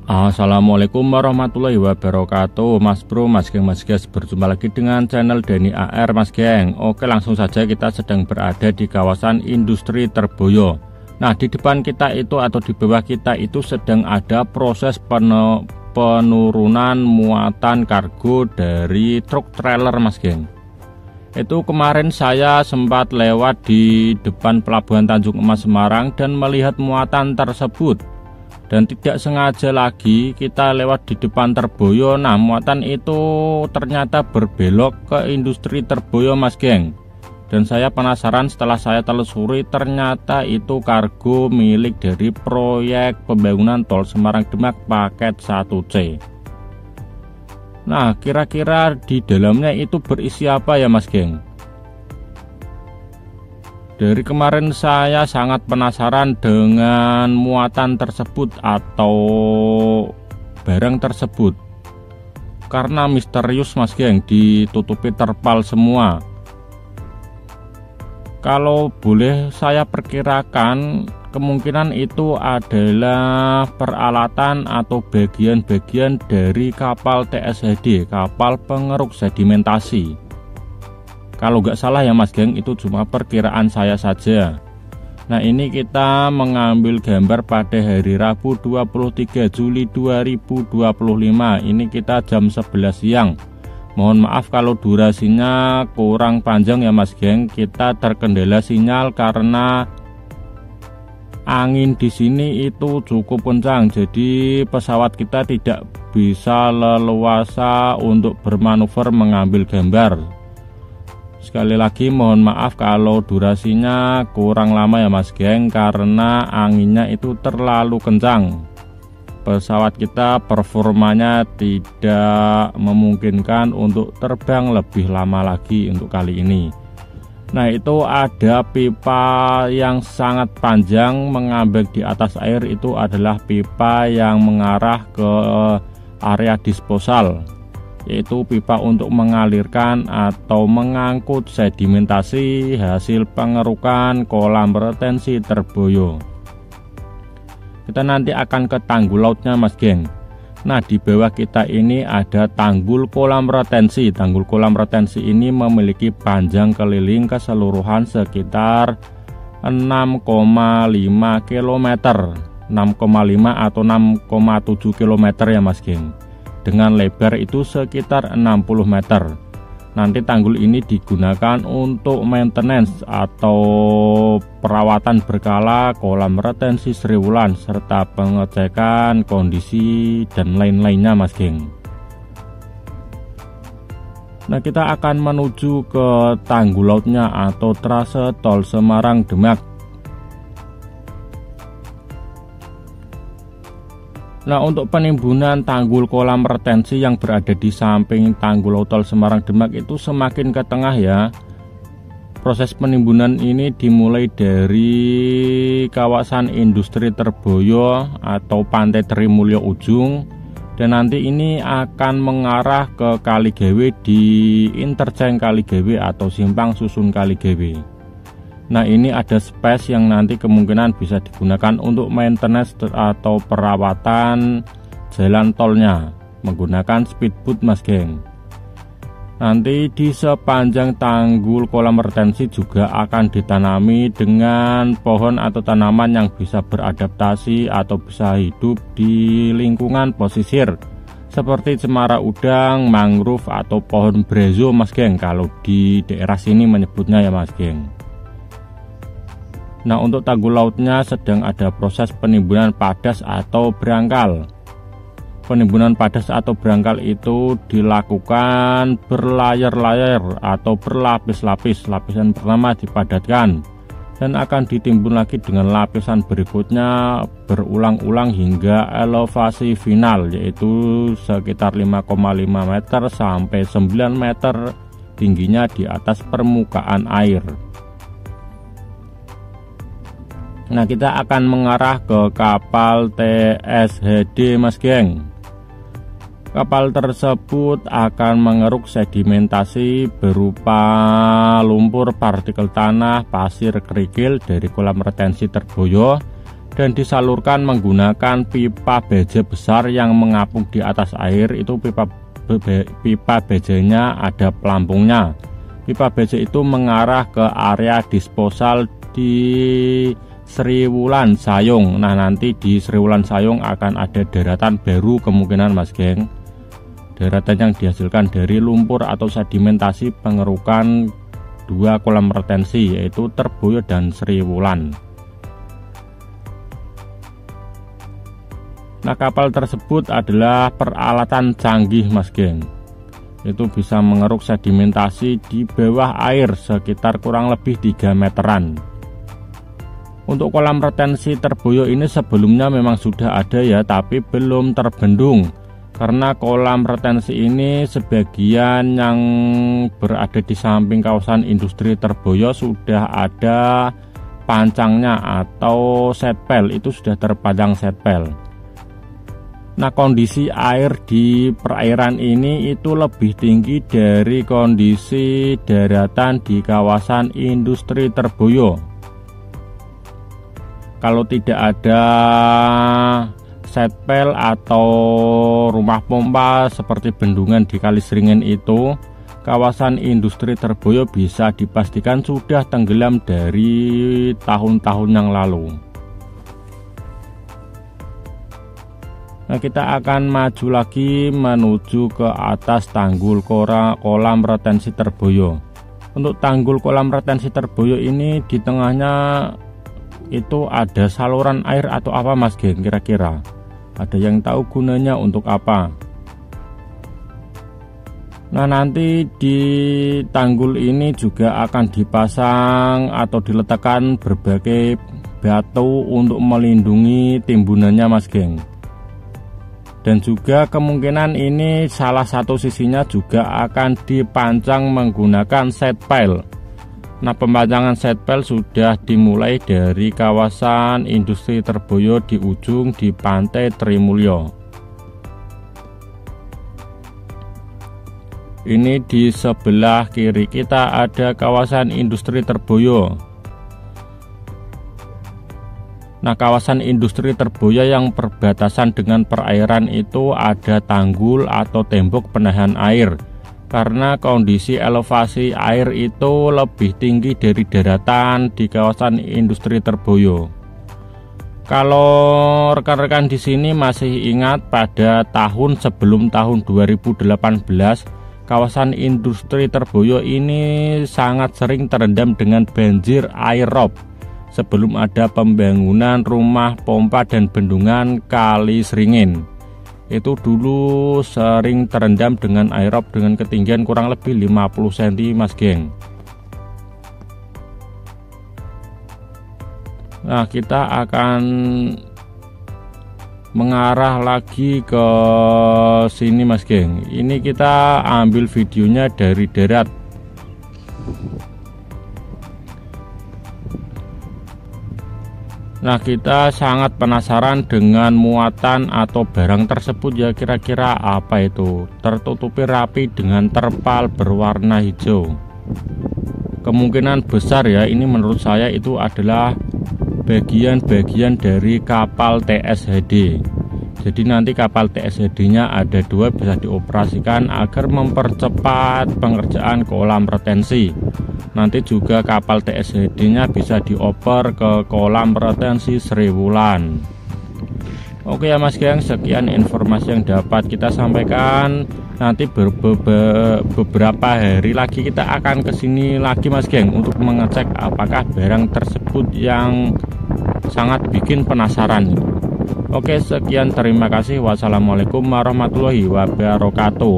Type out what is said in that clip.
Assalamualaikum warahmatullahi wabarakatuh, Mas Bro, Mas Geng, Mas Guys. Berjumpa lagi dengan channel Denny AR, Mas Geng. Oke, langsung saja, kita sedang berada di kawasan industri Terboyo. Nah, di depan kita itu atau di bawah kita itu sedang ada proses penurunan muatan kargo dari truk trailer, Mas Geng. Itu kemarin saya sempat lewat di depan Pelabuhan Tanjung Emas Semarang dan melihat muatan tersebut. Dan tidak sengaja lagi kita lewat di depan Terboyo. Nah, muatan itu ternyata berbelok ke industri Terboyo, Mas Geng. Dan saya penasaran, setelah saya telusuri ternyata itu kargo milik dari proyek pembangunan tol Semarang Demak paket 1C. Nah, kira-kira di dalamnya itu berisi apa ya, Mas Geng? Dari kemarin saya sangat penasaran dengan muatan tersebut atau barang tersebut, karena misterius, Mas Geng, ditutupi terpal semua. Kalau boleh saya perkirakan, kemungkinan itu adalah peralatan atau bagian-bagian dari kapal TSHD, kapal pengeruk sedimentasi. Kalau nggak salah ya, Mas Geng, itu cuma perkiraan saya saja. Nah, ini kita mengambil gambar pada hari Rabu 23 Juli 2025. Ini kita jam 11 siang. Mohon maaf kalau durasinya kurang panjang ya, Mas Geng. Kita terkendala sinyal karena angin di sini itu cukup kencang. Jadi pesawat kita tidak bisa leluasa untuk bermanuver mengambil gambar. Sekali lagi mohon maaf kalau durasinya kurang lama ya, Mas Geng, karena anginnya itu terlalu kencang. Pesawat kita performanya tidak memungkinkan untuk terbang lebih lama lagi untuk kali ini. Nah, itu ada pipa yang sangat panjang mengambang di atas air. Itu adalah pipa yang mengarah ke area disposal, yaitu pipa untuk mengalirkan atau mengangkut sedimentasi hasil pengerukan kolam retensi Terboyo. Kita nanti akan ke tanggul lautnya, Mas Geng. Nah, di bawah kita ini ada tanggul kolam retensi. Tanggul kolam retensi ini memiliki panjang keliling keseluruhan sekitar 6,5 km, 6,5 atau 6,7 km ya, Mas Geng. Dengan lebar itu sekitar 60 meter. Nanti tanggul ini digunakan untuk maintenance atau perawatan berkala kolam retensi Sri Wulan serta pengecekan kondisi dan lain-lainnya, Mas Geng. Nah, kita akan menuju ke tanggul lautnya atau trase tol Semarang Demak. Nah, untuk penimbunan tanggul kolam retensi yang berada di samping tanggul laut tol Semarang Demak itu semakin ke tengah ya. Proses penimbunan ini dimulai dari kawasan industri Terboyo atau Pantai Trimulyo Ujung, dan nanti ini akan mengarah ke Kaligawe di interchange Kaligawe atau simpang susun Kaligawe. Nah, ini ada space yang nanti kemungkinan bisa digunakan untuk maintenance atau perawatan jalan tolnya menggunakan speedboat, Mas Geng. Nanti di sepanjang tanggul kolam retensi juga akan ditanami dengan pohon atau tanaman yang bisa beradaptasi atau bisa hidup di lingkungan pesisir seperti cemara udang, mangrove atau pohon brezo, Mas Geng, kalau di daerah sini menyebutnya ya, Mas Geng. Nah, untuk tanggul lautnya sedang ada proses penimbunan padas atau berangkal. Penimbunan padas atau berangkal itu dilakukan berlayar-layar atau berlapis-lapis. Lapisan pertama dipadatkan dan akan ditimbun lagi dengan lapisan berikutnya berulang-ulang hingga elevasi final, yaitu sekitar 5,5 meter sampai 9 meter tingginya di atas permukaan air. Nah, kita akan mengarah ke kapal TSHD, Mas Geng. Kapal tersebut akan mengeruk sedimentasi berupa lumpur, partikel tanah, pasir, kerikil dari kolam retensi Terboyo dan disalurkan menggunakan pipa baja besar yang mengapung di atas air. Itu pipa bajanya ada pelampungnya. Pipa baja itu mengarah ke area disposal di Sriwulan Sayung. Nah, nanti di Sriwulan Sayung akan ada daratan baru kemungkinan Mas geng. Daratan yang dihasilkan dari lumpur atau sedimentasi pengerukan 2 kolam retensi, yaitu Terboyo dan Sriwulan. Nah, kapal tersebut adalah peralatan canggih Mas geng. Itu bisa mengeruk sedimentasi di bawah air sekitar kurang lebih 3 meteran. Untuk kolam retensi Terboyo ini sebelumnya memang sudah ada ya, tapi belum terbendung. Karena kolam retensi ini sebagian yang berada di samping kawasan industri Terboyo sudah ada pancangnya atau setpel, itu sudah terpajang setpel. Nah, kondisi air di perairan ini itu lebih tinggi dari kondisi daratan di kawasan industri Terboyo. Kalau tidak ada setpel atau rumah pompa seperti bendungan di Kali Sringen itu, kawasan industri Terboyo bisa dipastikan sudah tenggelam dari tahun-tahun yang lalu. Nah, kita akan maju lagi menuju ke atas tanggul kolam retensi Terboyo. Untuk tanggul kolam retensi Terboyo ini di tengahnya itu ada saluran air atau apa Mas geng kira-kira? Ada yang tahu gunanya untuk apa? Nah, nanti di tanggul ini juga akan dipasang atau diletakkan berbagai batu untuk melindungi timbunannya Mas geng. Dan juga kemungkinan ini salah satu sisinya juga akan dipancang menggunakan setpel. Nah, pempancangan setpel sudah dimulai dari kawasan industri Terboyo di ujung di Pantai Trimulyo. Ini di sebelah kiri kita ada kawasan industri Terboyo. Nah, kawasan industri Terboyo yang perbatasan dengan perairan itu ada tanggul atau tembok penahan air. Karena kondisi elevasi air itu lebih tinggi dari daratan di kawasan industri Terboyo. Kalau rekan-rekan di sini masih ingat pada tahun sebelum tahun 2018, kawasan industri Terboyo ini sangat sering terendam dengan banjir air rob. Sebelum ada pembangunan rumah pompa dan bendungan Kali Sringen, itu dulu sering terendam dengan air rob dengan ketinggian kurang lebih 50 cm Mas geng. Nah, kita akan mengarah lagi ke sini Mas geng. Ini kita ambil videonya dari darat. Nah, kita sangat penasaran dengan muatan atau barang tersebut ya, kira-kira apa itu. Tertutupi rapi dengan terpal berwarna hijau. Kemungkinan besar ya, ini menurut saya itu adalah bagian-bagian dari kapal TSHD. Jadi nanti kapal TSHD nya ada 2, bisa dioperasikan agar mempercepat pengerjaan kolam retensi. Nanti juga kapal TSHD nya bisa dioper ke kolam retensi Sriwulan. Oke ya Mas geng, sekian informasi yang dapat kita sampaikan. Nanti beberapa hari lagi kita akan kesini lagi Mas geng untuk mengecek apakah barang tersebut yang sangat bikin penasaran. Oke, sekian, terima kasih. Wassalamualaikum warahmatullahi wabarakatuh.